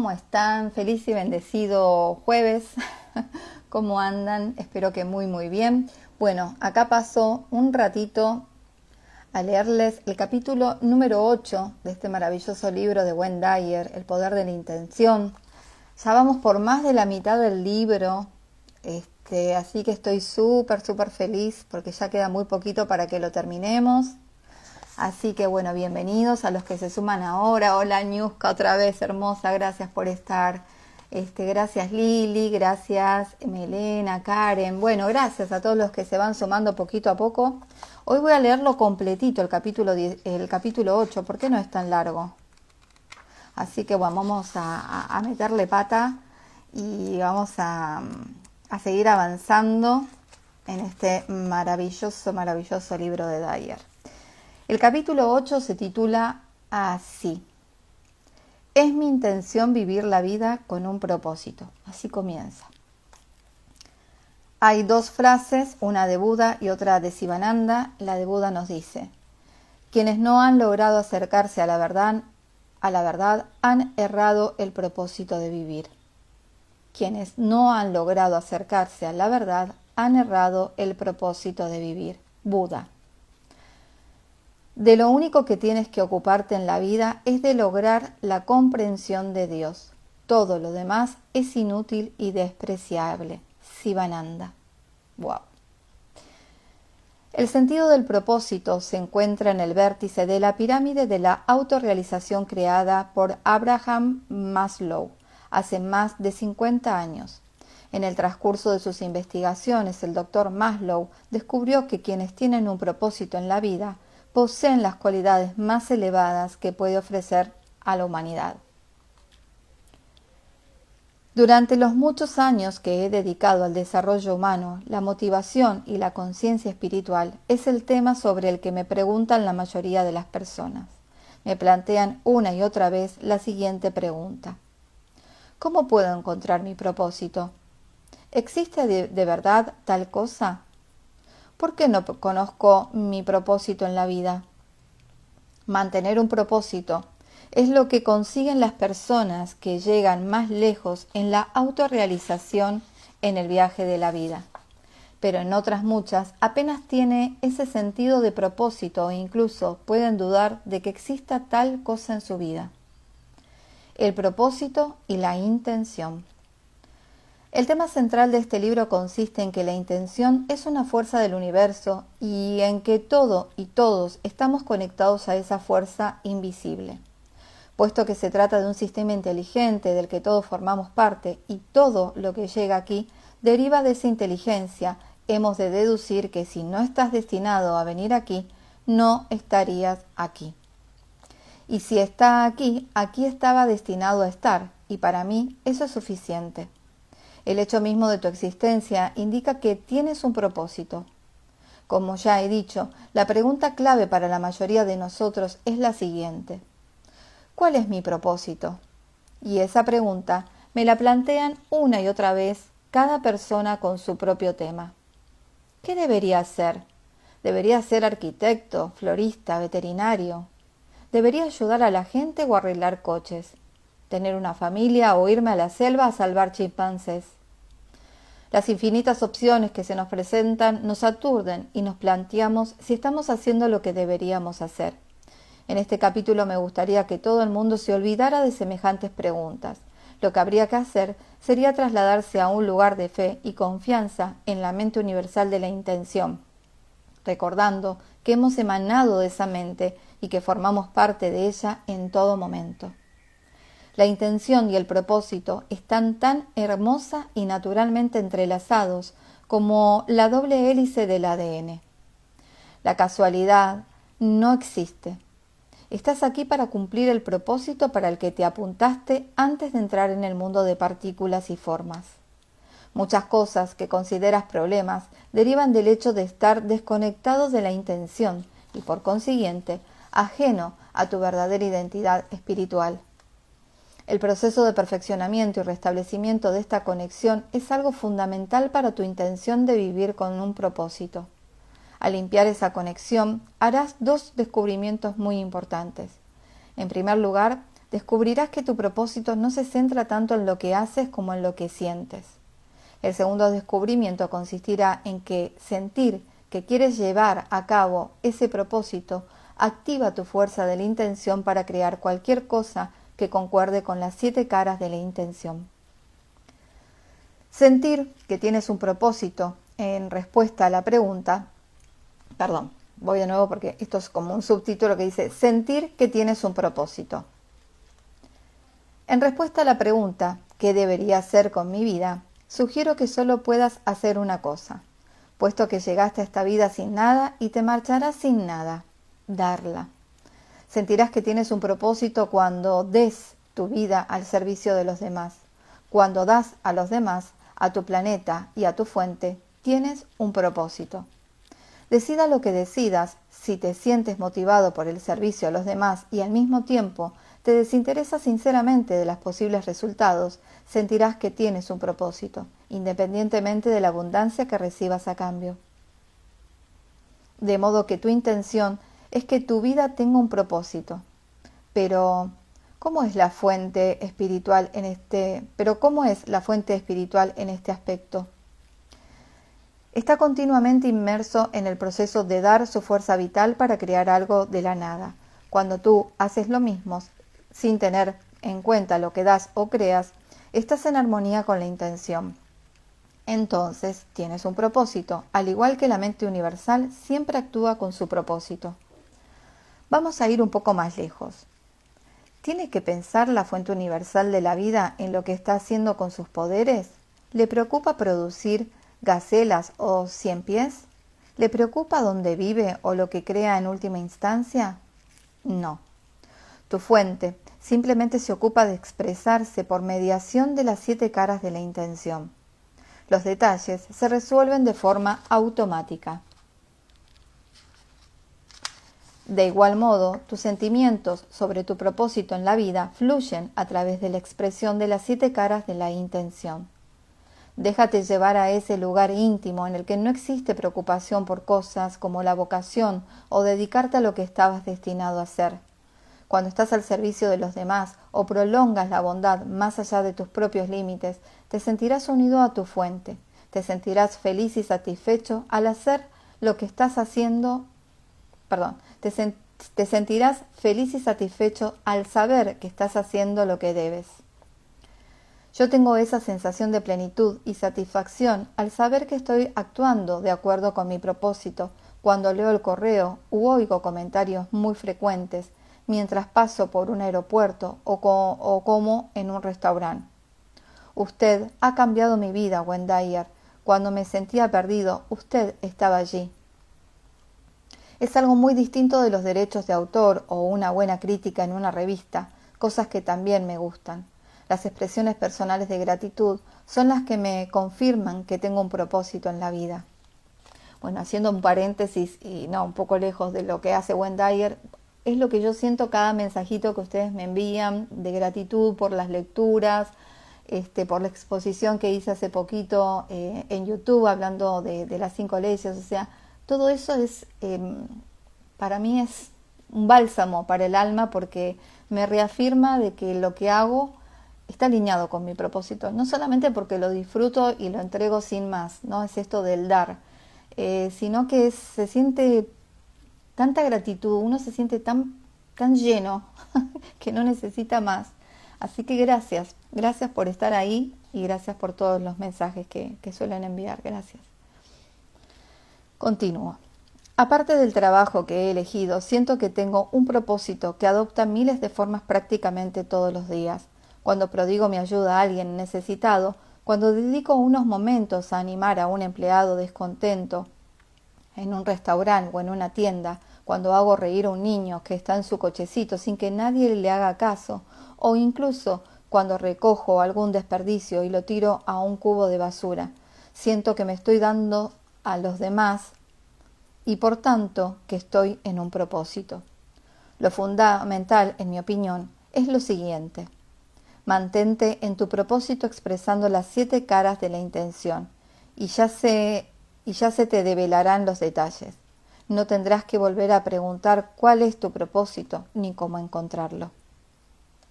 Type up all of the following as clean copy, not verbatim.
¿Cómo están? Feliz y bendecido jueves. ¿Cómo andan? Espero que muy bien. Bueno, acá paso un ratito a leerles el capítulo número 8 de este maravilloso libro de Wayne Dyer, El poder de la intención. Ya vamos por más de la mitad del libro, así que estoy súper feliz porque ya queda muy poquito para que lo terminemos. Así que bueno, bienvenidos a los que se suman ahora. Hola Ñusca, otra vez, hermosa, gracias por estar. Gracias Lili, gracias Melena, Karen. Bueno, gracias a todos los que se van sumando poquito a poco. Hoy voy a leerlo completito, el capítulo 8, ¿por qué no es tan largo? Así que bueno, vamos a meterle pata y vamos a seguir avanzando en este maravilloso libro de Dyer. El capítulo 8 se titula así: Es mi intención vivir la vida con un propósito. Así comienza. Hay dos frases, una de Buda y otra de Sivananda. La de Buda nos dice: quienes no han logrado acercarse a la verdad han errado el propósito de vivir. Quienes no han logrado acercarse a la verdad han errado el propósito de vivir. Buda. De lo único que tienes que ocuparte en la vida es de lograr la comprensión de Dios. Todo lo demás es inútil y despreciable. Sivananda. Wow. El sentido del propósito se encuentra en el vértice de la pirámide de la autorrealización creada por Abraham Maslow hace más de 50 años. En el transcurso de sus investigaciones, el doctor Maslow descubrió que quienes tienen un propósito en la vida poseen las cualidades más elevadas que puede ofrecer a la humanidad. Durante los muchos años que he dedicado al desarrollo humano, la motivación y la conciencia espiritual es el tema sobre el que me preguntan la mayoría de las personas. Me plantean una y otra vez la siguiente pregunta: ¿cómo puedo encontrar mi propósito? ¿Existe de verdad tal cosa? ¿Por qué no conozco mi propósito en la vida? Mantener un propósito es lo que consiguen las personas que llegan más lejos en la autorrealización en el viaje de la vida. Pero en otras muchas apenas tiene ese sentido de propósito e incluso pueden dudar de que exista tal cosa en su vida. El propósito y la intención. El tema central de este libro consiste en que la intención es una fuerza del universo y en que todo y todos estamos conectados a esa fuerza invisible. Puesto que se trata de un sistema inteligente del que todos formamos parte y todo lo que llega aquí deriva de esa inteligencia, hemos de deducir que si no estás destinado a venir aquí, no estarías aquí. Y si está aquí, aquí estaba destinado a estar, y para mí eso es suficiente. El hecho mismo de tu existencia indica que tienes un propósito. Como ya he dicho, la pregunta clave para la mayoría de nosotros es la siguiente: ¿cuál es mi propósito? Y esa pregunta me la plantean una y otra vez cada persona con su propio tema. ¿Qué debería hacer? ¿Debería ser arquitecto, florista, veterinario? ¿Debería ayudar a la gente o arreglar coches? ¿Tener una familia o irme a la selva a salvar chimpancés? Las infinitas opciones que se nos presentan nos aturden y nos planteamos si estamos haciendo lo que deberíamos hacer. En este capítulo me gustaría que todo el mundo se olvidara de semejantes preguntas. Lo que habría que hacer sería trasladarse a un lugar de fe y confianza en la mente universal de la intención, recordando que hemos emanado de esa mente y que formamos parte de ella en todo momento. La intención y el propósito están tan hermosa y naturalmente entrelazados como la doble hélice del ADN. La casualidad no existe. Estás aquí para cumplir el propósito para el que te apuntaste antes de entrar en el mundo de partículas y formas. Muchas cosas que consideras problemas derivan del hecho de estar desconectado de la intención y, por consiguiente, ajeno a tu verdadera identidad espiritual. El proceso de perfeccionamiento y restablecimiento de esta conexión es algo fundamental para tu intención de vivir con un propósito. Al limpiar esa conexión, harás dos descubrimientos muy importantes. En primer lugar, descubrirás que tu propósito no se centra tanto en lo que haces como en lo que sientes. El segundo descubrimiento consistirá en que sentir que quieres llevar a cabo ese propósito activa tu fuerza de la intención para crear cualquier cosa que concuerde con las 7 caras de la intención. Sentir que tienes un propósito en respuesta a la pregunta, voy de nuevo porque esto es como un subtítulo que dice sentir que tienes un propósito. En respuesta a la pregunta, ¿qué debería hacer con mi vida?, sugiero que solo puedas hacer una cosa, puesto que llegaste a esta vida sin nada y te marcharás sin nada: darla. Sentirás que tienes un propósito cuando des tu vida al servicio de los demás. Cuando das a los demás, a tu planeta y a tu fuente, tienes un propósito. Decida lo que decidas, si te sientes motivado por el servicio a los demás y al mismo tiempo te desinteresas sinceramente de los posibles resultados, sentirás que tienes un propósito, independientemente de la abundancia que recibas a cambio. De modo que tu intención es que tu vida tenga un propósito. Pero, ¿cómo es la fuente espiritual en este aspecto? Está continuamente inmerso en el proceso de dar su fuerza vital para crear algo de la nada. Cuando tú haces lo mismo, sin tener en cuenta lo que das o creas, estás en armonía con la intención. Entonces, tienes un propósito, al igual que la mente universal siempre actúa con su propósito. Vamos a ir un poco más lejos. ¿Tiene que pensar la fuente universal de la vida en lo que está haciendo con sus poderes? ¿Le preocupa producir gacelas o ciempiés? ¿Le preocupa dónde vive o lo que crea en última instancia? No. Tu fuente simplemente se ocupa de expresarse por mediación de las 7 caras de la intención. Los detalles se resuelven de forma automática. De igual modo, tus sentimientos sobre tu propósito en la vida fluyen a través de la expresión de las 7 caras de la intención. Déjate llevar a ese lugar íntimo en el que no existe preocupación por cosas como la vocación o dedicarte a lo que estabas destinado a hacer. Cuando estás al servicio de los demás o prolongas la bondad más allá de tus propios límites, te sentirás unido a tu fuente, te sentirás feliz y satisfecho al hacer lo que estás haciendo, te sentirás feliz y satisfecho al saber que estás haciendo lo que debes. Yo tengo esa sensación de plenitud y satisfacción al saber que estoy actuando de acuerdo con mi propósito cuando leo el correo u oigo comentarios muy frecuentes mientras paso por un aeropuerto o como en un restaurante. Usted ha cambiado mi vida, Wendayer. Cuando me sentía perdido, usted estaba allí. Es algo muy distinto de los derechos de autor o una buena crítica en una revista, cosas que también me gustan. Las expresiones personales de gratitud son las que me confirman que tengo un propósito en la vida. Bueno, haciendo un paréntesis y no un poco lejos de lo que hace Wendayer, es lo que yo siento cada mensajito que ustedes me envían de gratitud por las lecturas, por la exposición que hice hace poquito en YouTube hablando de las 5 leyes. O sea, todo eso es, para mí es un bálsamo para el alma porque me reafirma de que lo que hago está alineado con mi propósito, no solamente porque lo disfruto y lo entrego sin más, no es esto del dar, sino que se siente tanta gratitud, uno se siente tan lleno que no necesita más. Así que gracias por estar ahí y gracias por todos los mensajes que suelen enviar, gracias. Continúo. Aparte del trabajo que he elegido, siento que tengo un propósito que adopta miles de formas prácticamente todos los días. Cuando prodigo mi ayuda a alguien necesitado, cuando dedico unos momentos a animar a un empleado descontento en un restaurante o en una tienda, cuando hago reír a un niño que está en su cochecito sin que nadie le haga caso, o incluso cuando recojo algún desperdicio y lo tiro a un cubo de basura. Siento que me estoy dando a los demás y por tanto que estoy en un propósito. Lo fundamental, en mi opinión, es lo siguiente. Mantente en tu propósito expresando las 7 caras de la intención y ya se te develarán los detalles. No tendrás que volver a preguntar cuál es tu propósito ni cómo encontrarlo.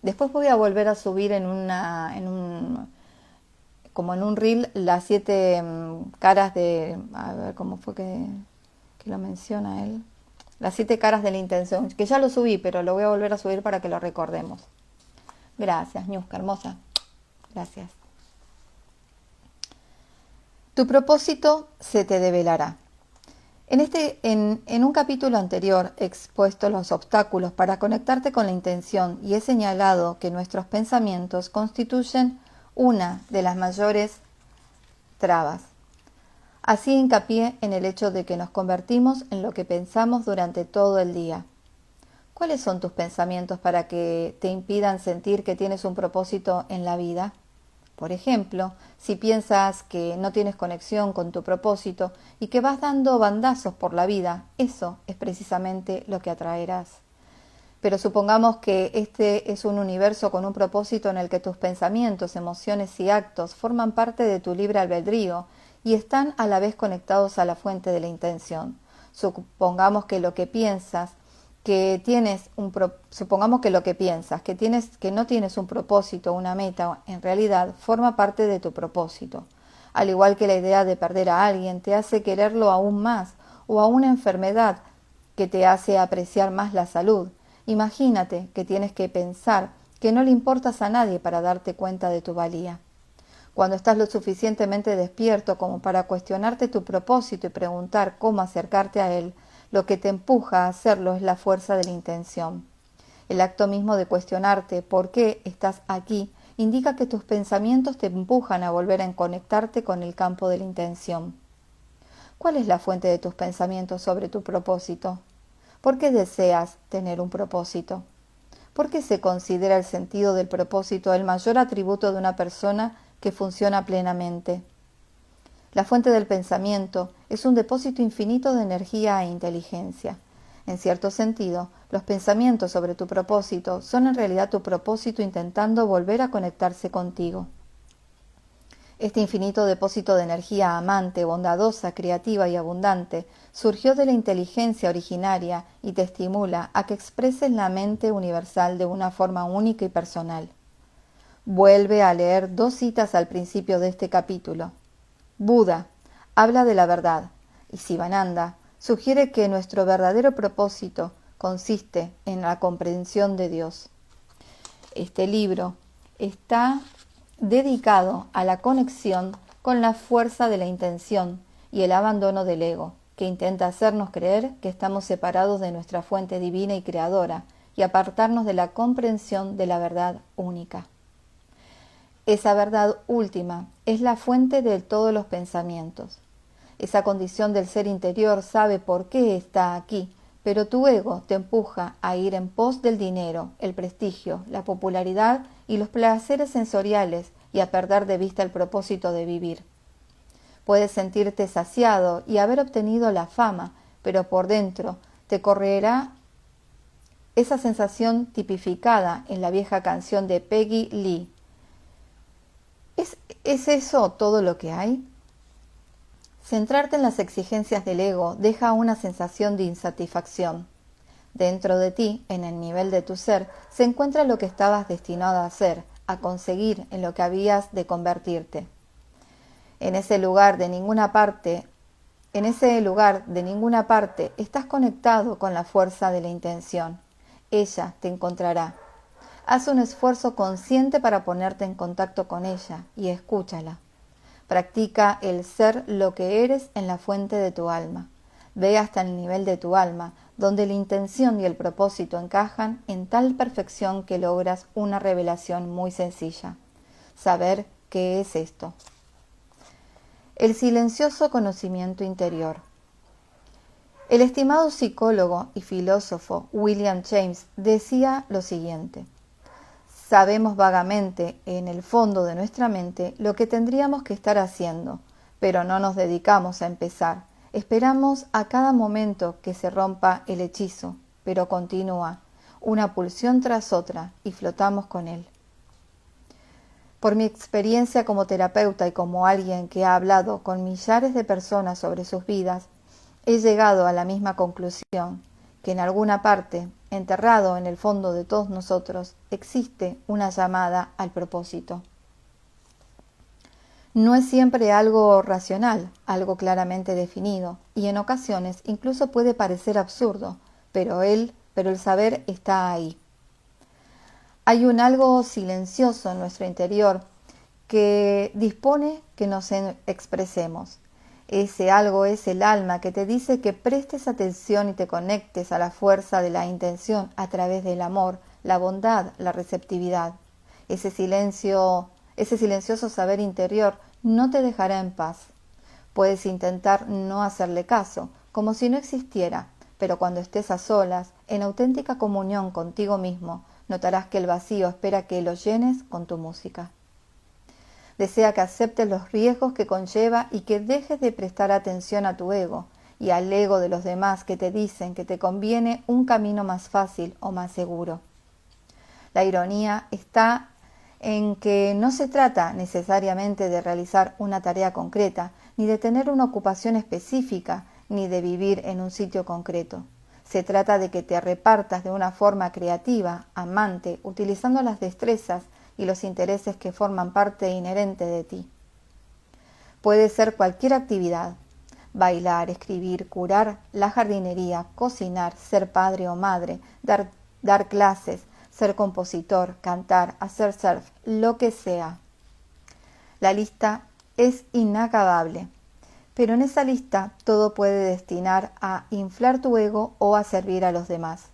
Después voy a volver a subir como en un reel, las 7 caras de, a ver cómo fue que lo menciona él, las 7 caras de la intención, que ya lo subí, pero lo voy a volver a subir para que lo recordemos. Gracias, Ñusca, hermosa. Gracias. Tu propósito se te develará. En un capítulo anterior he expuesto los obstáculos para conectarte con la intención y he señalado que nuestros pensamientos constituyen una de las mayores trabas. Así hincapié en el hecho de que nos convertimos en lo que pensamos durante todo el día. ¿Cuáles son tus pensamientos para que te impidan sentir que tienes un propósito en la vida? Por ejemplo, si piensas que no tienes conexión con tu propósito y que vas dando bandazos por la vida, eso es precisamente lo que atraerás. Pero supongamos que este es un universo con un propósito en el que tus pensamientos, emociones y actos forman parte de tu libre albedrío y están a la vez conectados a la fuente de la intención. Supongamos que lo que piensas que no tienes un propósito, una meta, en realidad forma parte de tu propósito. Al igual que la idea de perder a alguien te hace quererlo aún más, o a una enfermedad que te hace apreciar más la salud. Imagínate que tienes que pensar que no le importas a nadie para darte cuenta de tu valía. Cuando estás lo suficientemente despierto como para cuestionarte tu propósito y preguntar cómo acercarte a él, lo que te empuja a hacerlo es la fuerza de la intención. El acto mismo de cuestionarte por qué estás aquí indica que tus pensamientos te empujan a volver a conectarte con el campo de la intención. ¿Cuál es la fuente de tus pensamientos sobre tu propósito? ¿Por qué deseas tener un propósito? ¿Por qué se considera el sentido del propósito el mayor atributo de una persona que funciona plenamente? La fuente del pensamiento es un depósito infinito de energía e inteligencia. En cierto sentido, los pensamientos sobre tu propósito son en realidad tu propósito intentando volver a conectarse contigo. Este infinito depósito de energía amante, bondadosa, creativa y abundante surgió de la inteligencia originaria y te estimula a que expreses la mente universal de una forma única y personal. Vuelve a leer 2 citas al principio de este capítulo. Buda habla de la verdad y Sivananda sugiere que nuestro verdadero propósito consiste en la comprensión de Dios. Este libro está dedicado a la conexión con la fuerza de la intención y el abandono del ego, que intenta hacernos creer que estamos separados de nuestra fuente divina y creadora y apartarnos de la comprensión de la verdad única. Esa verdad última es la fuente de todos los pensamientos. Esa condición del ser interior sabe por qué está aquí, pero tu ego te empuja a ir en pos del dinero, el prestigio, la popularidad y los placeres sensoriales y a perder de vista el propósito de vivir. Puedes sentirte saciado y haber obtenido la fama, pero por dentro te correrá esa sensación tipificada en la vieja canción de Peggy Lee. ¿Es eso todo lo que hay? Centrarte en las exigencias del ego deja una sensación de insatisfacción. Dentro de ti, en el nivel de tu ser, se encuentra lo que estabas destinado a hacer, a conseguir, en lo que habías de convertirte. En ese lugar de ninguna parte estás conectado con la fuerza de la intención. Ella te encontrará. Haz un esfuerzo consciente para ponerte en contacto con ella y escúchala. Practica el ser lo que eres en la fuente de tu alma. Ve hasta el nivel de tu alma, donde la intención y el propósito encajan en tal perfección que logras una revelación muy sencilla. Saber qué es esto. El silencioso conocimiento interior. El estimado psicólogo y filósofo William James decía lo siguiente: sabemos vagamente, en el fondo de nuestra mente, lo que tendríamos que estar haciendo, pero no nos dedicamos a empezar. Esperamos a cada momento que se rompa el hechizo, pero continúa, una pulsión tras otra, y flotamos con él. Por mi experiencia como terapeuta y como alguien que ha hablado con millares de personas sobre sus vidas, he llegado a la misma conclusión, que en alguna parte enterrado en el fondo de todos nosotros, existe una llamada al propósito. No es siempre algo racional, algo claramente definido, y en ocasiones incluso puede parecer absurdo, pero el saber está ahí. Hay un algo silencioso en nuestro interior que dispone que nos expresemos. Ese algo es el alma que te dice que prestes atención y te conectes a la fuerza de la intención a través del amor, la bondad, la receptividad. Ese silencioso saber interior no te dejará en paz. Puedes intentar no hacerle caso, como si no existiera, pero cuando estés a solas, en auténtica comunión contigo mismo, notarás que el vacío espera que lo llenes con tu música. Desea que aceptes los riesgos que conlleva y que dejes de prestar atención a tu ego y al ego de los demás que te dicen que te conviene un camino más fácil o más seguro. La ironía está en que no se trata necesariamente de realizar una tarea concreta, ni de tener una ocupación específica, ni de vivir en un sitio concreto. Se trata de que te repartas de una forma creativa, amante, utilizando las destrezas y los intereses que forman parte inherente de ti. Puede ser cualquier actividad: bailar, escribir, curar, la jardinería, cocinar, ser padre o madre, dar clases, ser compositor, cantar, hacer surf, lo que sea. La lista es inacabable, pero en esa lista todo puede destinar a inflar tu ego o a servir a los demás.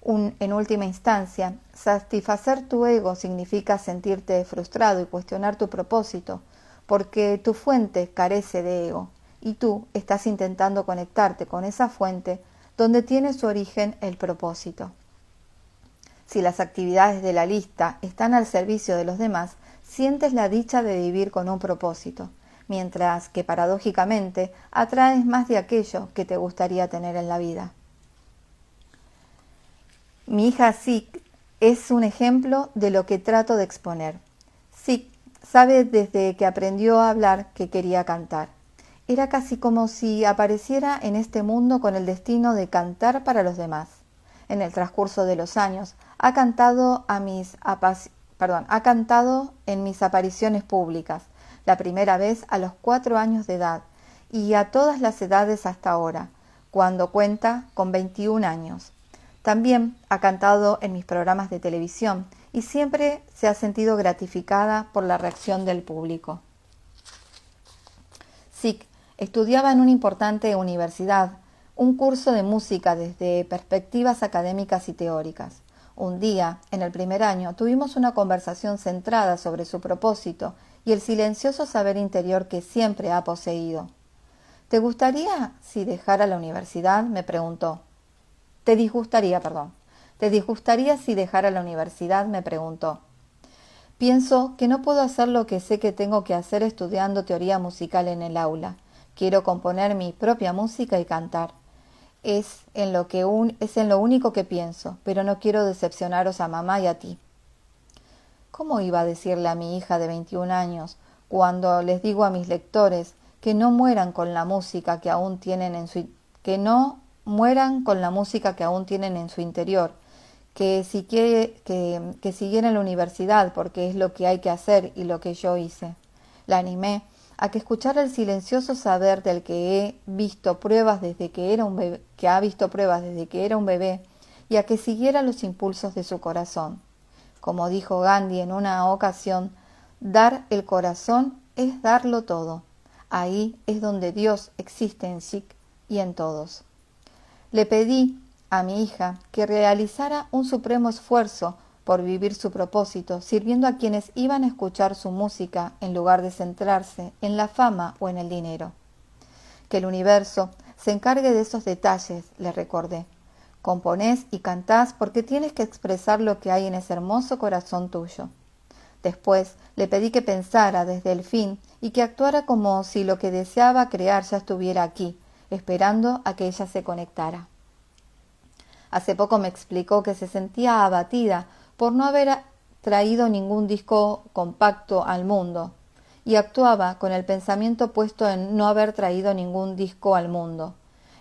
En última instancia, satisfacer tu ego significa sentirte frustrado y cuestionar tu propósito, porque tu fuente carece de ego y tú estás intentando conectarte con esa fuente donde tiene su origen el propósito. Si las actividades de la lista están al servicio de los demás, sientes la dicha de vivir con un propósito, mientras que paradójicamente atraes más de aquello que te gustaría tener en la vida. Mi hija Sik es un ejemplo de lo que trato de exponer. Sik sabe desde que aprendió a hablar que quería cantar. Era casi como si apareciera en este mundo con el destino de cantar para los demás. En el transcurso de los años ha cantado en mis apariciones públicas, la primera vez a los 4 años de edad y a todas las edades hasta ahora, cuando cuenta con 21 años. También ha cantado en mis programas de televisión y siempre se ha sentido gratificada por la reacción del público. Sik estudiaba en una importante universidad, un curso de música desde perspectivas académicas y teóricas. Un día, en el primer año, tuvimos una conversación centrada sobre su propósito y el silencioso saber interior que siempre ha poseído. ¿Te gustaría si dejara la universidad?, me preguntó. ¿Te disgustaría si dejara la universidad?, me preguntó. Pienso que no puedo hacer lo que sé que tengo que hacer estudiando teoría musical en el aula. Quiero componer mi propia música y cantar. Es en lo único que pienso, pero no quiero decepcionaros a mamá y a ti. ¿Cómo iba a decirle a mi hija de 21 años, cuando les digo a mis lectores que no mueran con la música que aún tienen en su interior, que siguieran la universidad porque es lo que hay que hacer y lo que yo hice? La animé a que escuchara el silencioso saber del que ha visto pruebas desde que era un bebé y a que siguiera los impulsos de su corazón. Como dijo Gandhi en una ocasión, dar el corazón es darlo todo. Ahí es donde Dios existe en Sik y en todos. Le pedí a mi hija que realizara un supremo esfuerzo por vivir su propósito, sirviendo a quienes iban a escuchar su música en lugar de centrarse en la fama o en el dinero. Que el universo se encargue de esos detalles, le recordé. Componés y cantás porque tienes que expresar lo que hay en ese hermoso corazón tuyo. Después le pedí que pensara desde el fin y que actuara como si lo que deseaba crear ya estuviera aquí, esperando a que ella se conectara. Hace poco me explicó que se sentía abatida por no haber traído ningún disco compacto al mundo, y actuaba con el pensamiento puesto en no haber traído ningún disco al mundo.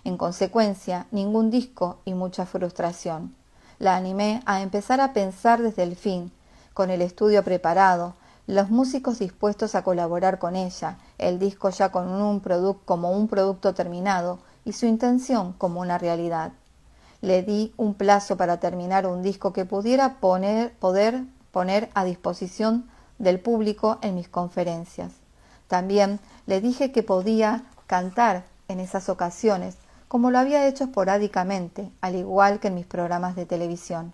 En consecuencia, ningún disco y mucha frustración. La animé a empezar a pensar desde el fin, con el estudio preparado, los músicos dispuestos a colaborar con ella, el disco ya como un producto terminado y su intención como una realidad. Le di un plazo para terminar un disco que pudiera poder poner a disposición del público en mis conferencias. También le dije que podía cantar en esas ocasiones, como lo había hecho esporádicamente, al igual que en mis programas de televisión.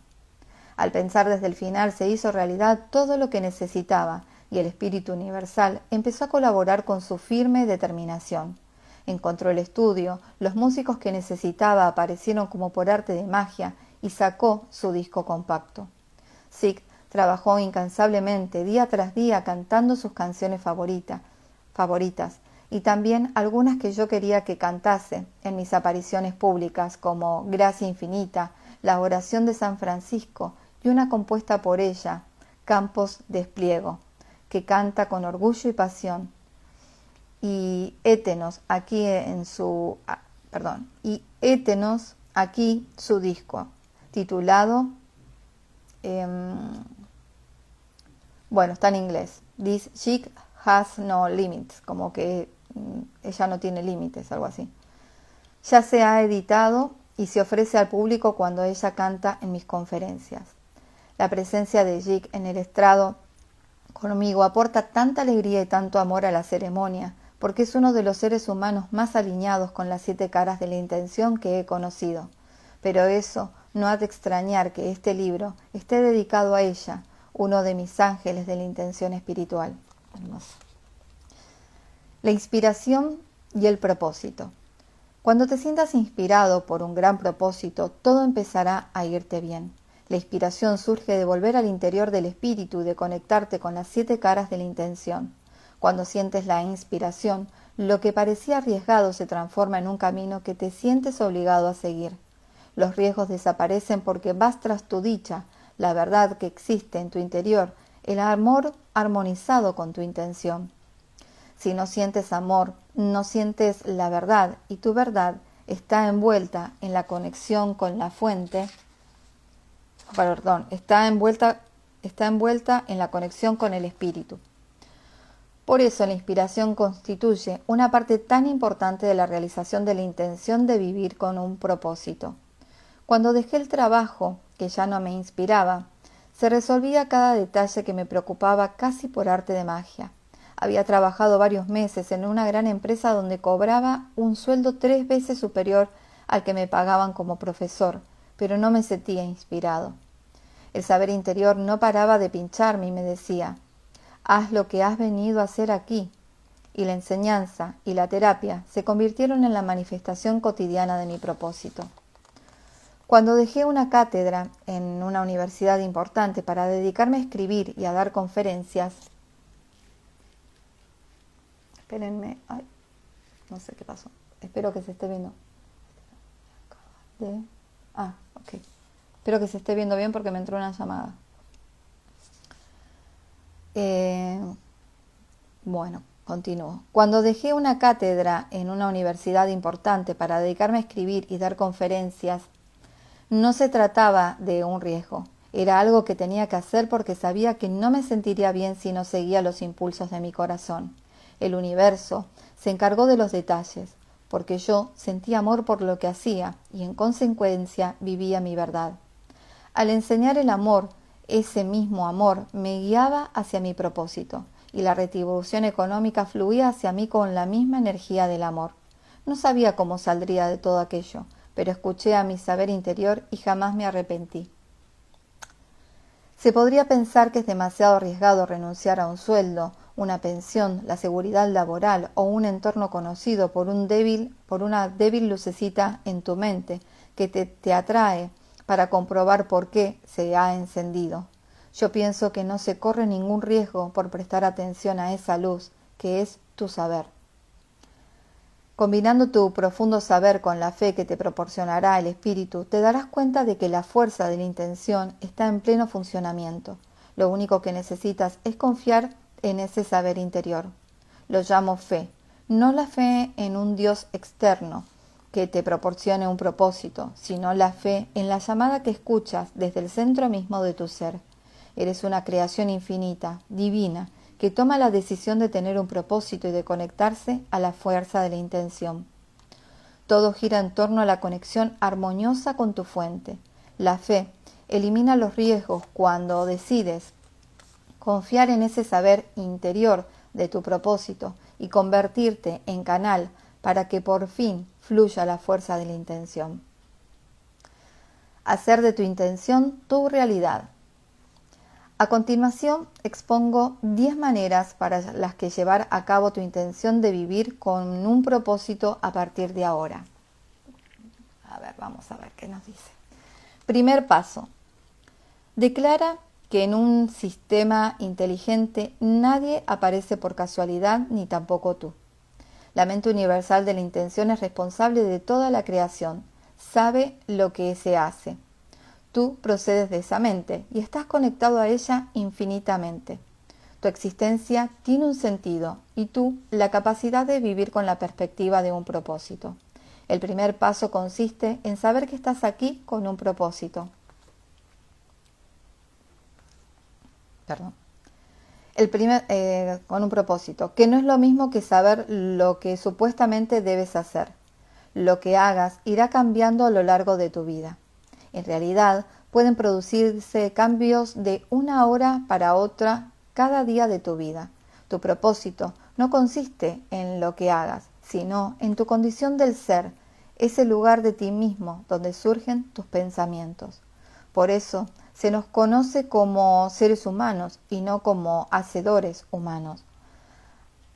Al pensar desde el final se hizo realidad todo lo que necesitaba y el espíritu universal empezó a colaborar con su firme determinación. Encontró el estudio, los músicos que necesitaba aparecieron como por arte de magia y sacó su disco compacto. Sig trabajó incansablemente día tras día cantando sus canciones favoritas y también algunas que yo quería que cantase en mis apariciones públicas como Gracia Infinita, La Oración de San Francisco y una compuesta por ella, Campos Despliego, que canta con orgullo y pasión, y Étenos aquí su disco titulado está en inglés, This Chick Has No Limits, como que ella no tiene límites, algo así. Ya se ha editado y se ofrece al público cuando ella canta en mis conferencias. La presencia de Jig en el estrado conmigo aporta tanta alegría y tanto amor a la ceremonia, porque es uno de los seres humanos más alineados con las 7 caras de la intención que he conocido. Pero eso no ha de extrañar que este libro esté dedicado a ella, uno de mis ángeles de la intención espiritual. Hermoso. La inspiración y el propósito. Cuando te sientas inspirado por un gran propósito, todo empezará a irte bien. La inspiración surge de volver al interior del espíritu y de conectarte con las 7 caras de la intención. Cuando sientes la inspiración, lo que parecía arriesgado se transforma en un camino que te sientes obligado a seguir. Los riesgos desaparecen porque vas tras tu dicha, la verdad que existe en tu interior, el amor armonizado con tu intención. Si no sientes amor, no sientes la verdad, y tu verdad está envuelta en la conexión con la fuente. Está envuelta en la conexión con el espíritu. Por eso la inspiración constituye una parte tan importante de la realización de la intención de vivir con un propósito. Cuando dejé el trabajo, que ya no me inspiraba, se resolvía cada detalle que me preocupaba casi por arte de magia. Había trabajado varios meses en una gran empresa donde cobraba un sueldo 3 veces superior al que me pagaban como profesor, pero no me sentía inspirado. El saber interior no paraba de pincharme y me decía: haz lo que has venido a hacer aquí. Y la enseñanza y la terapia se convirtieron en la manifestación cotidiana de mi propósito. Cuando dejé una cátedra en una universidad importante para dedicarme a escribir y a dar conferencias, espérenme, no sé qué pasó, espero que se esté viendo. Ok. Espero que se esté viendo bien porque me entró una llamada. Continúo. Cuando dejé una cátedra en una universidad importante para dedicarme a escribir y dar conferencias, no se trataba de un riesgo. Era algo que tenía que hacer porque sabía que no me sentiría bien si no seguía los impulsos de mi corazón. El universo se encargó de los detalles, porque yo sentía amor por lo que hacía y en consecuencia vivía mi verdad. Al enseñar el amor, ese mismo amor me guiaba hacia mi propósito y la retribución económica fluía hacia mí con la misma energía del amor. No sabía cómo saldría de todo aquello, pero escuché a mi saber interior y jamás me arrepentí. Se podría pensar que es demasiado arriesgado renunciar a un sueldo, una pensión, la seguridad laboral o un entorno conocido por una débil lucecita en tu mente que te atrae para comprobar por qué se ha encendido. Yo pienso que no se corre ningún riesgo por prestar atención a esa luz que es tu saber. Combinando tu profundo saber con la fe que te proporcionará el espíritu, te darás cuenta de que la fuerza de la intención está en pleno funcionamiento. Lo único que necesitas es confiar en ese saber interior. Lo llamo fe, no la fe en un Dios externo, que te proporcione un propósito, sino la fe en la llamada que escuchas desde el centro mismo de tu ser. Eres una creación infinita, divina, que toma la decisión de tener un propósito y de conectarse a la fuerza de la intención. Todo gira en torno a la conexión armoniosa con tu fuente. La fe elimina los riesgos cuando decides confiar en ese saber interior de tu propósito y convertirte en canal para que por fin fluya la fuerza de la intención. Hacer de tu intención tu realidad. A continuación, expongo 10 maneras para las que llevar a cabo tu intención de vivir con un propósito a partir de ahora. A ver, vamos a ver qué nos dice. Primer paso. Declara que en un sistema inteligente nadie aparece por casualidad ni tampoco tú. La mente universal de la intención es responsable de toda la creación, sabe lo que se hace. Tú procedes de esa mente y estás conectado a ella infinitamente. Tu existencia tiene un sentido y tú la capacidad de vivir con la perspectiva de un propósito. El primer paso consiste en saber que estás aquí con un propósito. Con un propósito, que no es lo mismo que saber lo que supuestamente debes hacer. Lo que hagas irá cambiando a lo largo de tu vida. En realidad, pueden producirse cambios de una hora para otra cada día de tu vida. Tu propósito no consiste en lo que hagas, sino en tu condición del ser, ese lugar de ti mismo donde surgen tus pensamientos. Por eso, se nos conoce como seres humanos y no como hacedores humanos.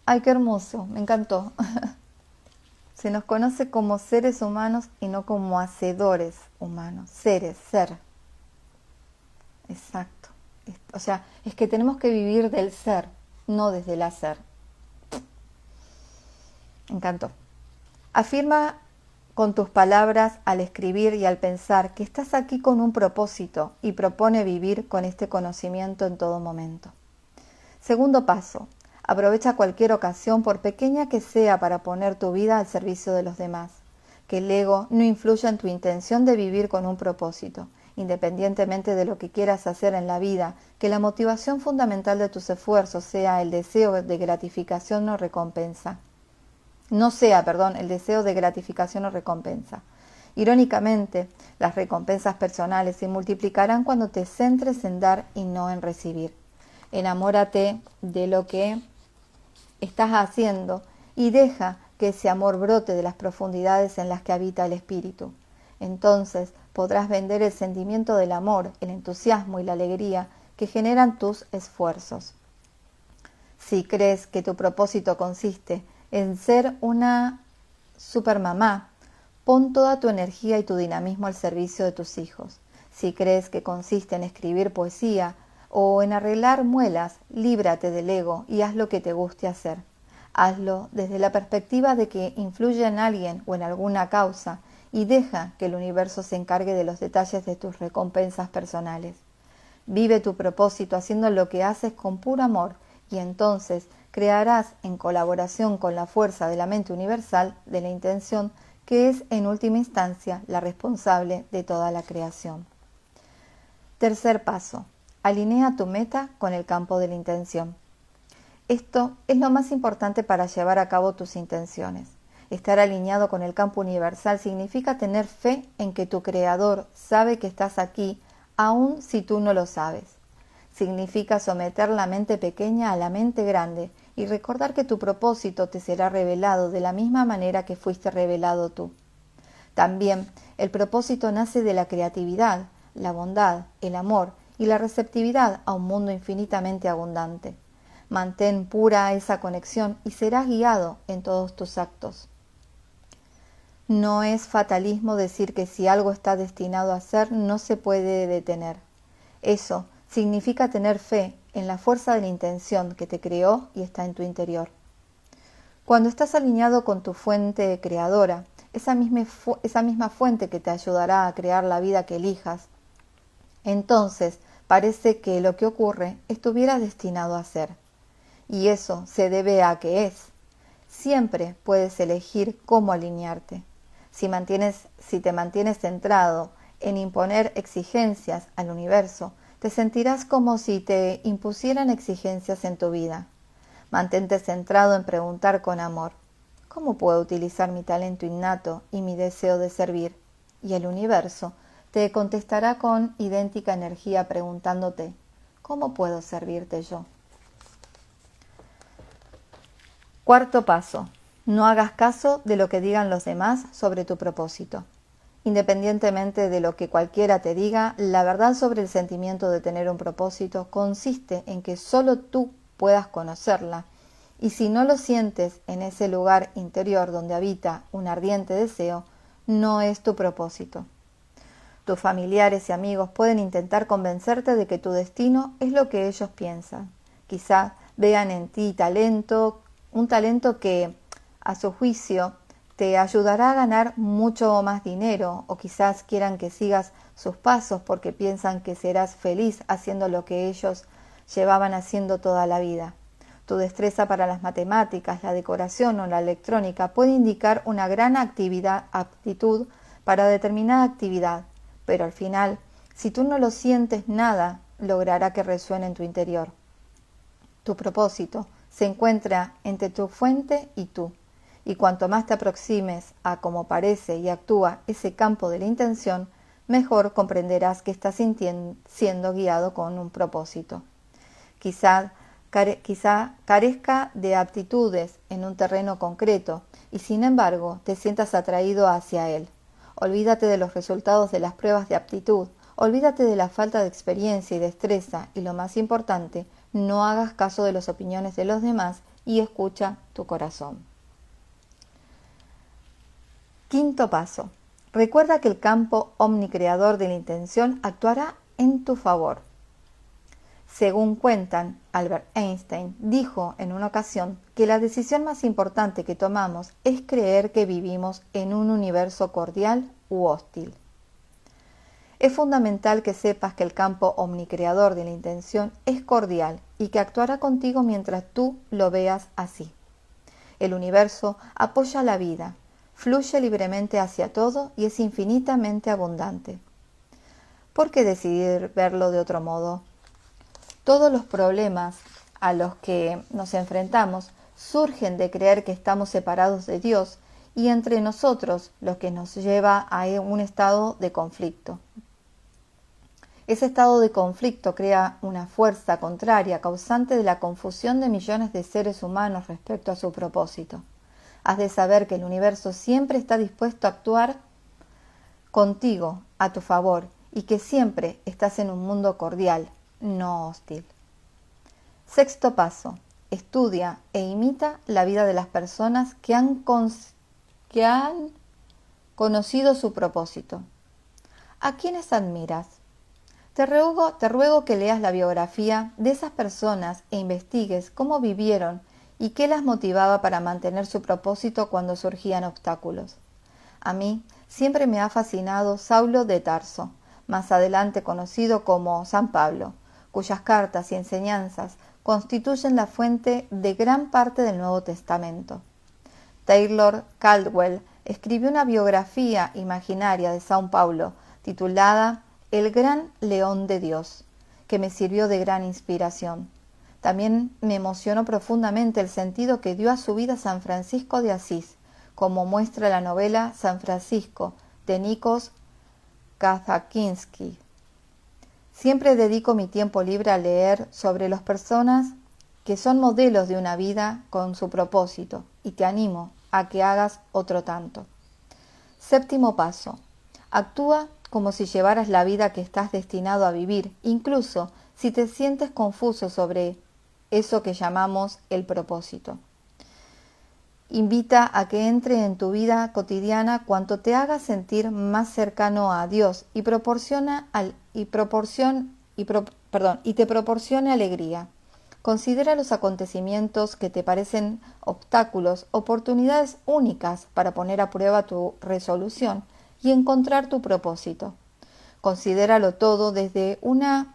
¡Ay, qué hermoso! Me encantó. Se nos conoce como seres humanos y no como hacedores humanos. Seres, ser. Exacto. O sea, es que tenemos que vivir del ser, no desde el hacer. Me encantó. Afirma con tus palabras al escribir y al pensar que estás aquí con un propósito y propone vivir con este conocimiento en todo momento. Segundo paso. Aprovecha cualquier ocasión, por pequeña que sea, para poner tu vida al servicio de los demás. Que el ego no influya en tu intención de vivir con un propósito. Independientemente de lo que quieras hacer en la vida, que la motivación fundamental de tus esfuerzos sea el deseo de gratificación o recompensa. El deseo de gratificación o recompensa. Irónicamente, las recompensas personales se multiplicarán cuando te centres en dar y no en recibir. Enamórate de lo que estás haciendo y deja que ese amor brote de las profundidades en las que habita el espíritu. Entonces podrás vender el sentimiento del amor, el entusiasmo y la alegría que generan tus esfuerzos. Si crees que tu propósito consiste en ser una supermamá, pon toda tu energía y tu dinamismo al servicio de tus hijos. Si crees que consiste en escribir poesía o en arreglar muelas, líbrate del ego y haz lo que te guste hacer. Hazlo desde la perspectiva de que influye en alguien o en alguna causa y deja que el universo se encargue de los detalles de tus recompensas personales. Vive tu propósito haciendo lo que haces con puro amor y entonces crearás en colaboración con la fuerza de la mente universal de la intención, que es en última instancia la responsable de toda la creación. Tercer paso. Alinea tu meta con el campo de la intención. Esto es lo más importante para llevar a cabo tus intenciones. Estar alineado con el campo universal significa tener fe en que tu Creador sabe que estás aquí, aun si tú no lo sabes. Significa someter la mente pequeña a la mente grande y recordar que tu propósito te será revelado de la misma manera que fuiste revelado tú. También el propósito nace de la creatividad, la bondad, el amor y la receptividad a un mundo infinitamente abundante. Mantén pura esa conexión y serás guiado en todos tus actos. No es fatalismo decir que si algo está destinado a ser, no se puede detener. Eso significa tener fe en la fuerza de la intención que te creó y está en tu interior. Cuando estás alineado con tu fuente creadora, esa misma fuente que te ayudará a crear la vida que elijas, entonces parece que lo que ocurre estuviera destinado a ser. Y eso se debe a que es. Siempre puedes elegir cómo alinearte. Si te mantienes centrado en imponer exigencias al universo, te sentirás como si te impusieran exigencias en tu vida. Mantente centrado en preguntar con amor: ¿cómo puedo utilizar mi talento innato y mi deseo de servir? Y el universo te contestará con idéntica energía preguntándote: ¿cómo puedo servirte yo? Cuarto paso: no hagas caso de lo que digan los demás sobre tu propósito. Independientemente de lo que cualquiera te diga, la verdad sobre el sentimiento de tener un propósito consiste en que solo tú puedas conocerla, y si no lo sientes en ese lugar interior donde habita un ardiente deseo, no es tu propósito. Tus familiares y amigos pueden intentar convencerte de que tu destino es lo que ellos piensan. Quizá vean en ti un talento que, a su juicio, te ayudará a ganar mucho más dinero, o quizás quieran que sigas sus pasos porque piensan que serás feliz haciendo lo que ellos llevaban haciendo toda la vida. Tu destreza para las matemáticas, la decoración o la electrónica puede indicar una gran aptitud para determinada actividad, pero al final, si tú no lo sientes, nada logrará que resuene en tu interior. Tu propósito se encuentra entre tu fuente y tú, y cuanto más te aproximes a cómo parece y actúa ese campo de la intención, mejor comprenderás que estás siendo guiado con un propósito. Quizá carezca de aptitudes en un terreno concreto y sin embargo te sientas atraído hacia él. Olvídate de los resultados de las pruebas de aptitud, olvídate de la falta de experiencia y destreza y lo más importante, no hagas caso de las opiniones de los demás y escucha tu corazón. Quinto paso: recuerda que el campo omnicreador de la intención actuará en tu favor. Según cuentan, Albert Einstein dijo en una ocasión que la decisión más importante que tomamos es creer que vivimos en un universo cordial u hostil. Es fundamental que sepas que el campo omnicreador de la intención es cordial y que actuará contigo mientras tú lo veas así. El universo apoya la vida, fluye libremente hacia todo y es infinitamente abundante. ¿Por qué decidir verlo de otro modo? Todos los problemas a los que nos enfrentamos surgen de creer que estamos separados de Dios y entre nosotros, lo que nos lleva a un estado de conflicto. Ese estado de conflicto crea una fuerza contraria causante de la confusión de millones de seres humanos respecto a su propósito. Has de saber que el universo siempre está dispuesto a actuar contigo a tu favor y que siempre estás en un mundo cordial, no hostil. Sexto paso: estudia e imita la vida de las personas que han conocido su propósito. ¿A quiénes admiras? Te ruego que leas la biografía de esas personas e investigues cómo vivieron y qué las motivaba para mantener su propósito cuando surgían obstáculos. A mí siempre me ha fascinado Saulo de Tarso, más adelante conocido como San Pablo, cuyas cartas y enseñanzas constituyen la fuente de gran parte del Nuevo Testamento. Taylor Caldwell escribió una biografía imaginaria de San Pablo titulada El Gran León de Dios, que me sirvió de gran inspiración. También me emocionó profundamente el sentido que dio a su vida San Francisco de Asís, como muestra la novela San Francisco de Nikos Kazantzakis. Siempre dedico mi tiempo libre a leer sobre las personas que son modelos de una vida con su propósito y te animo a que hagas otro tanto. Séptimo paso: actúa como si llevaras la vida que estás destinado a vivir, incluso si te sientes confuso sobre eso que llamamos el propósito. Invita a que entre en tu vida cotidiana cuanto te haga sentir más cercano a Dios y te proporcione alegría. Considera los acontecimientos que te parecen obstáculos, oportunidades únicas para poner a prueba tu resolución y encontrar tu propósito. Considéralo todo desde una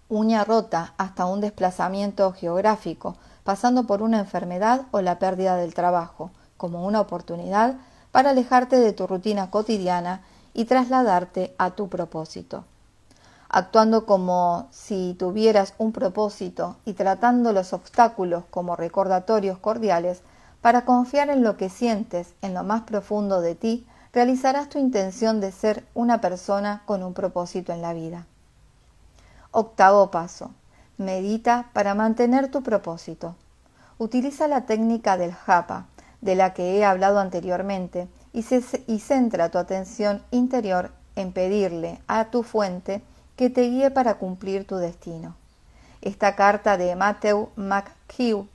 uña rota hasta un desplazamiento geográfico, pasando por una enfermedad o la pérdida del trabajo, como una oportunidad para alejarte de tu rutina cotidiana y trasladarte a tu propósito. Actuando como si tuvieras un propósito y tratando los obstáculos como recordatorios cordiales para confiar en lo que sientes en lo más profundo de ti, realizarás tu intención de ser una persona con un propósito en la vida. Octavo paso. Medita para mantener tu propósito. Utiliza la técnica del japa, de la que he hablado anteriormente, y centra tu atención interior en pedirle a tu fuente que te guíe para cumplir tu destino. Esta carta de Matthew McHugh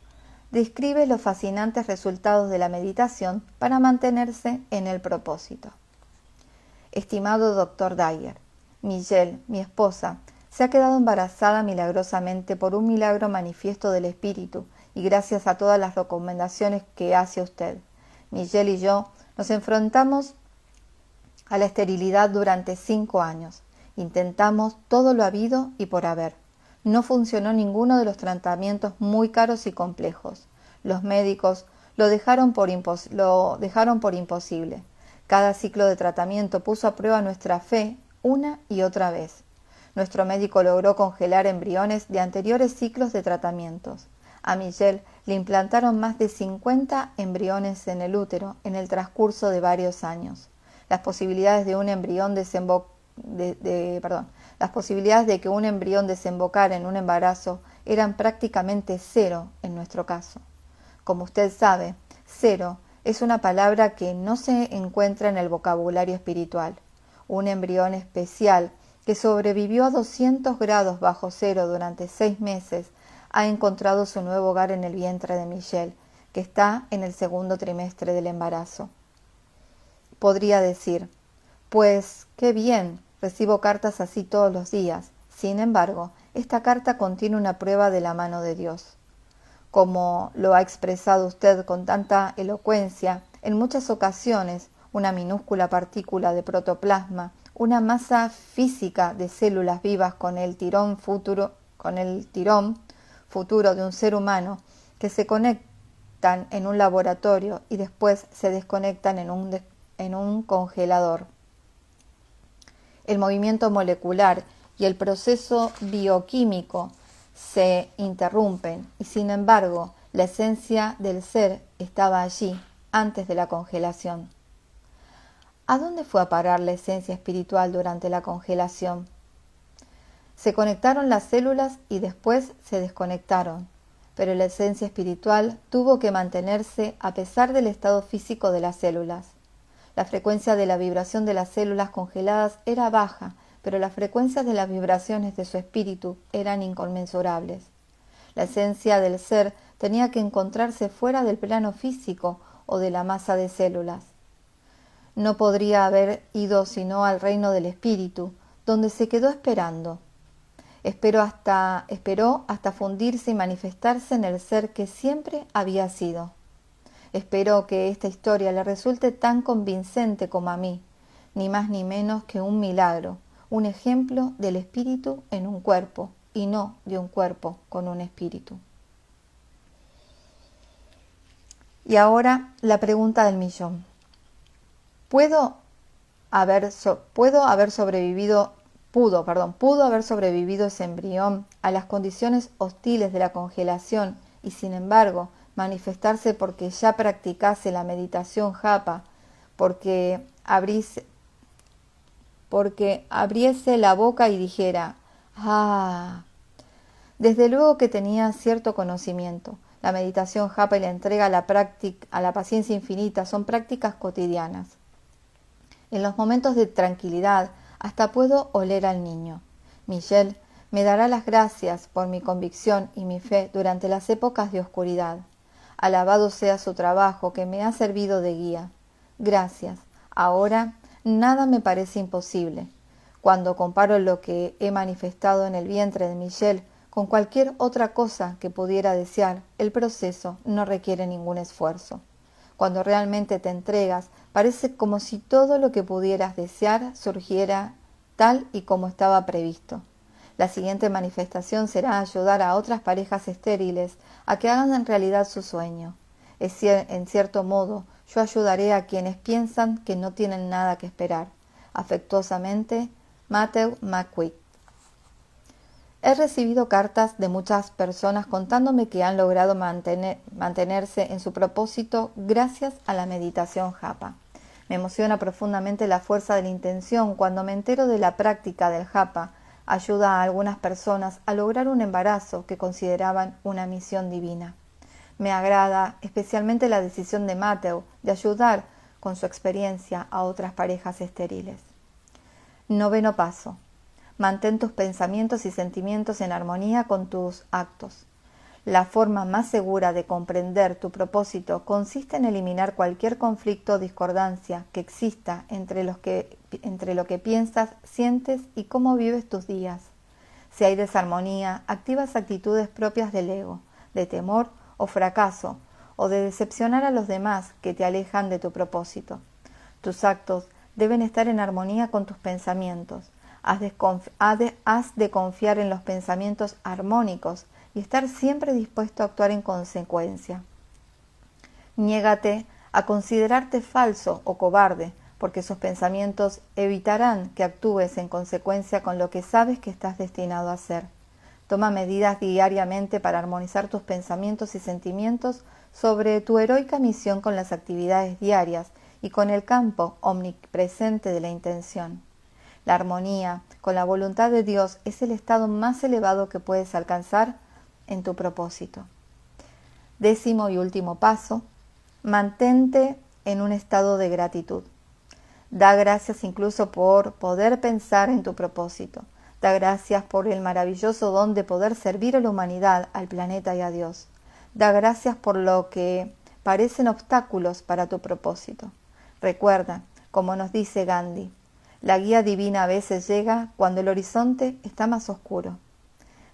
describe los fascinantes resultados de la meditación para mantenerse en el propósito. Estimado Dr. Dyer, Michelle, mi esposa, se ha quedado embarazada milagrosamente por un milagro manifiesto del Espíritu y gracias a todas las recomendaciones que hace usted. Michelle y yo nos enfrentamos a la esterilidad durante 5 años. Intentamos todo lo habido y por haber. No funcionó ninguno de los tratamientos muy caros y complejos. Los médicos lo dejaron por imposible. Cada ciclo de tratamiento puso a prueba nuestra fe una y otra vez. Nuestro médico logró congelar embriones de anteriores ciclos de tratamientos. A Michelle le implantaron más de 50 embriones en el útero en el transcurso de varios años. Las posibilidades de que un embrión desembocara en un embarazo eran prácticamente cero en nuestro caso. Como usted sabe, cero es una palabra que no se encuentra en el vocabulario espiritual. Un embrión especial que sobrevivió a 200 grados bajo cero durante 6 meses ha encontrado su nuevo hogar en el vientre de Michelle, que está en el segundo trimestre del embarazo. Podría decir, pues qué bien, recibo cartas así todos los días. Sin embargo, esta carta contiene una prueba de la mano de Dios. Como lo ha expresado usted con tanta elocuencia, en muchas ocasiones una minúscula partícula de protoplasma, una masa física de células vivas con el tirón futuro de un ser humano que se conectan en un laboratorio y después se desconectan en un congelador. El movimiento molecular y el proceso bioquímico se interrumpen y sin embargo la esencia del ser estaba allí antes de la congelación. ¿A dónde fue a parar la esencia espiritual durante la congelación? Se conectaron las células y después se desconectaron, pero la esencia espiritual tuvo que mantenerse a pesar del estado físico de las células. La frecuencia de la vibración de las células congeladas era baja, pero las frecuencias de las vibraciones de su espíritu eran inconmensurables. La esencia del ser tenía que encontrarse fuera del plano físico o de la masa de células. No podría haber ido sino al reino del espíritu, donde se quedó esperando. Esperó hasta fundirse y manifestarse en el ser que siempre había sido. Espero que esta historia le resulte tan convincente como a mí, ni más ni menos que un milagro, un ejemplo del espíritu en un cuerpo, y no de un cuerpo con un espíritu. Y ahora la pregunta del millón. ¿Pudo haber sobrevivido ese embrión a las condiciones hostiles de la congelación y sin embargo manifestarse porque ya practicase la meditación japa, porque abriese la boca y dijera, ¡ah! Desde luego que tenía cierto conocimiento. La meditación japa y la entrega a la paciencia infinita son prácticas cotidianas. En los momentos de tranquilidad hasta puedo oler al niño. Michelle me dará las gracias por mi convicción y mi fe durante las épocas de oscuridad. Alabado sea su trabajo que me ha servido de guía. Gracias. Ahora nada me parece imposible. Cuando comparo lo que he manifestado en el vientre de Michelle con cualquier otra cosa que pudiera desear, el proceso no requiere ningún esfuerzo. Cuando realmente te entregas, parece como si todo lo que pudieras desear surgiera tal y como estaba previsto. La siguiente manifestación será ayudar a otras parejas estériles a que hagan en realidad su sueño. En cierto modo, Yo ayudaré a quienes piensan que no tienen nada que esperar. Afectuosamente, Matthew McQueen. He recibido cartas de muchas personas contándome que han logrado mantenerse en su propósito gracias a la meditación japa. Me emociona profundamente la fuerza de la intención cuando me entero de la práctica del japa. Ayuda a algunas personas a lograr un embarazo que consideraban una misión divina. Me agrada especialmente la decisión de Matthew de ayudar con su experiencia a otras parejas estériles. 9º paso. Mantén tus pensamientos y sentimientos en armonía con tus actos. La forma más segura de comprender tu propósito consiste en eliminar cualquier conflicto o discordancia que exista entre lo que piensas, sientes y cómo vives tus días. Si hay desarmonía, activas actitudes propias del ego, de temor o fracaso, o de decepcionar a los demás que te alejan de tu propósito. Tus actos deben estar en armonía con tus pensamientos. Has de confiar en los pensamientos armónicos y estar siempre dispuesto a actuar en consecuencia. Niégate a considerarte falso o cobarde, porque esos pensamientos evitarán que actúes en consecuencia con lo que sabes que estás destinado a hacer. Toma medidas diariamente para armonizar tus pensamientos y sentimientos sobre tu heroica misión con las actividades diarias y con el campo omnipresente de la intención. La armonía con la voluntad de Dios es el estado más elevado que puedes alcanzar en tu propósito. 10º y último paso, mantente en un estado de gratitud. Da gracias incluso por poder pensar en tu propósito. Da gracias por el maravilloso don de poder servir a la humanidad, al planeta y a Dios. Da gracias por lo que parecen obstáculos para tu propósito. Recuerda, como nos dice Gandhi, la guía divina a veces llega cuando el horizonte está más oscuro.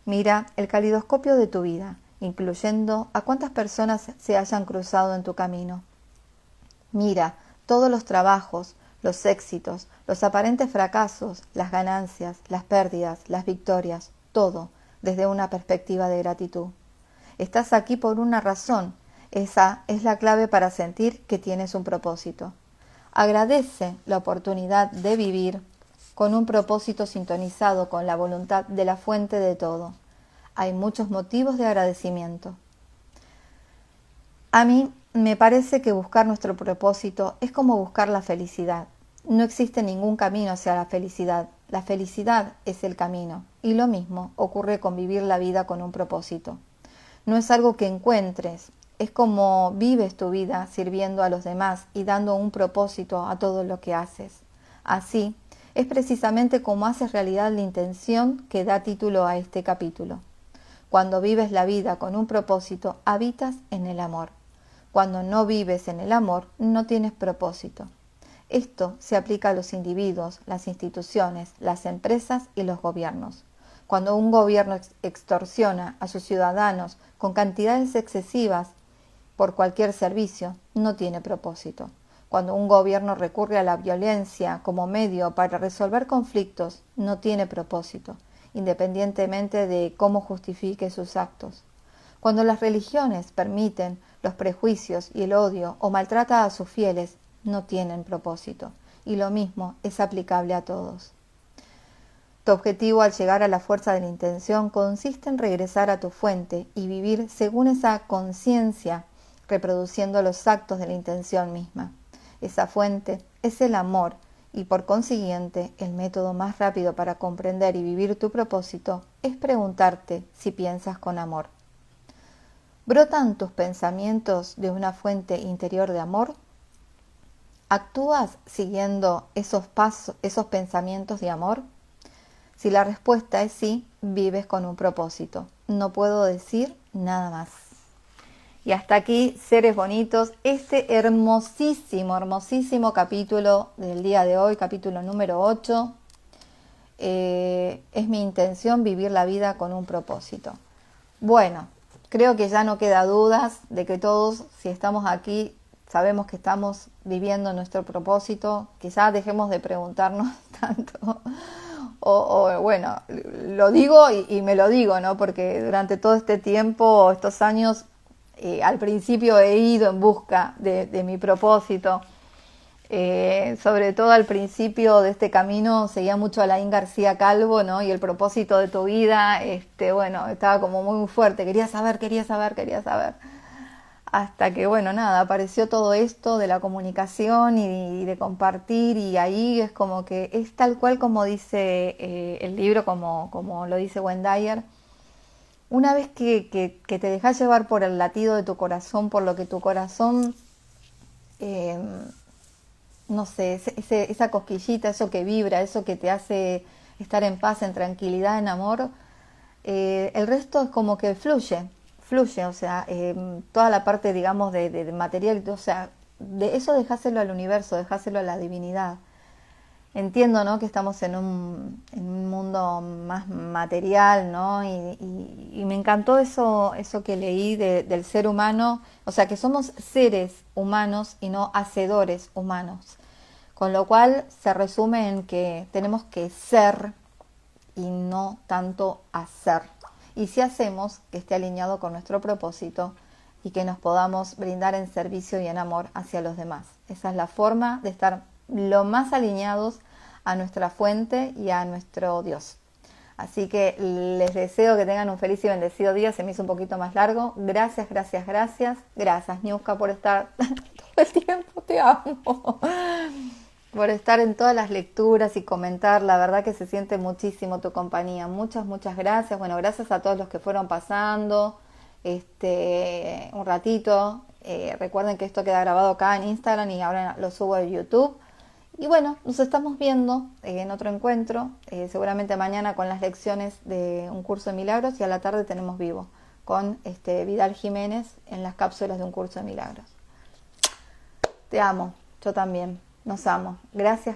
Mira el calidoscopio de tu vida, incluyendo a cuántas personas se hayan cruzado en tu camino. Mira todos los trabajos, los éxitos, los aparentes fracasos, las ganancias, las pérdidas, las victorias, todo desde una perspectiva de gratitud. Estás aquí por una razón. Esa es la clave para sentir que tienes un propósito. Agradece la oportunidad de vivir con un propósito sintonizado con la voluntad de la fuente de todo. Hay muchos motivos de agradecimiento. A mí me parece que buscar nuestro propósito es como buscar la felicidad. No existe ningún camino hacia la felicidad. La felicidad es el camino. Y lo mismo ocurre con vivir la vida con un propósito. No es algo que encuentres. Es como vives tu vida sirviendo a los demás y dando un propósito a todo lo que haces. Así, es precisamente como haces realidad la intención que da título a este capítulo. Cuando vives la vida con un propósito, habitas en el amor. Cuando no vives en el amor, no tienes propósito. Esto se aplica a los individuos, las instituciones, las empresas y los gobiernos. Cuando un gobierno extorsiona a sus ciudadanos con cantidades excesivas por cualquier servicio, no tiene propósito. Cuando un gobierno recurre a la violencia como medio para resolver conflictos, no tiene propósito, independientemente de cómo justifique sus actos. Cuando las religiones permiten los prejuicios y el odio o maltrata a sus fieles, no tienen propósito, y lo mismo es aplicable a todos. Tu objetivo al llegar a la fuerza de la intención consiste en regresar a tu fuente y vivir según esa conciencia, reproduciendo los actos de la intención misma. Esa fuente es el amor y por consiguiente el método más rápido para comprender y vivir tu propósito es preguntarte si piensas con amor. ¿Brotan tus pensamientos de una fuente interior de amor? ¿Actúas siguiendo esos pensamientos de amor? Si la respuesta es sí, vives con un propósito. No puedo decir nada más. Y hasta aquí, seres bonitos, este hermosísimo capítulo del día de hoy, capítulo número 8. Es mi intención vivir la vida con un propósito. Bueno, creo que ya no queda dudas de que todos, si estamos aquí, sabemos que estamos viviendo nuestro propósito. Quizás dejemos de preguntarnos tanto. Bueno, lo digo y me lo digo, ¿no? Porque durante todo este tiempo, estos años, al principio he ido en busca de mi propósito. Sobre todo al principio de este camino seguía mucho a Laín García Calvo, ¿no? Y el propósito de tu vida, bueno, estaba como muy fuerte, quería saber. Hasta que, bueno, nada, apareció todo esto de la comunicación y de compartir, y ahí es como que es tal cual como dice el libro, como lo dice Wendayer. Una vez que te dejas llevar por el latido de tu corazón, por lo que tu corazón, eh, no sé, esa cosquillita, eso que vibra, eso que te hace estar en paz, en tranquilidad, en amor, el resto es como que fluye, o sea, toda la parte, digamos, de material, o sea, de eso dejáselo al universo, dejáselo a la divinidad. Entiendo, ¿no?, que estamos en un mundo más material, ¿no? Y me encantó eso que leí del ser humano, o sea, que somos seres humanos y no hacedores humanos. Con lo cual se resume en que tenemos que ser y no tanto hacer. Y si hacemos, que esté alineado con nuestro propósito y que nos podamos brindar en servicio y en amor hacia los demás. Esa es la forma de estar lo más alineados a nuestra fuente y a nuestro Dios. Así que les deseo que tengan un feliz y bendecido día. Se me hizo un poquito más largo. Gracias, Niuska, por estar todo el tiempo. Te amo. Por estar en todas las lecturas y comentar. La verdad que se siente muchísimo tu compañía. Muchas gracias. Bueno, gracias a todos los que fueron pasando un ratito. Recuerden que esto queda grabado acá en Instagram y ahora lo subo a YouTube. Y bueno, nos estamos viendo en otro encuentro, seguramente mañana con las lecciones de un curso de milagros, y a la tarde tenemos vivo con Vidal Jiménez en las cápsulas de un curso de milagros. Te amo, yo también, nos amo. Gracias.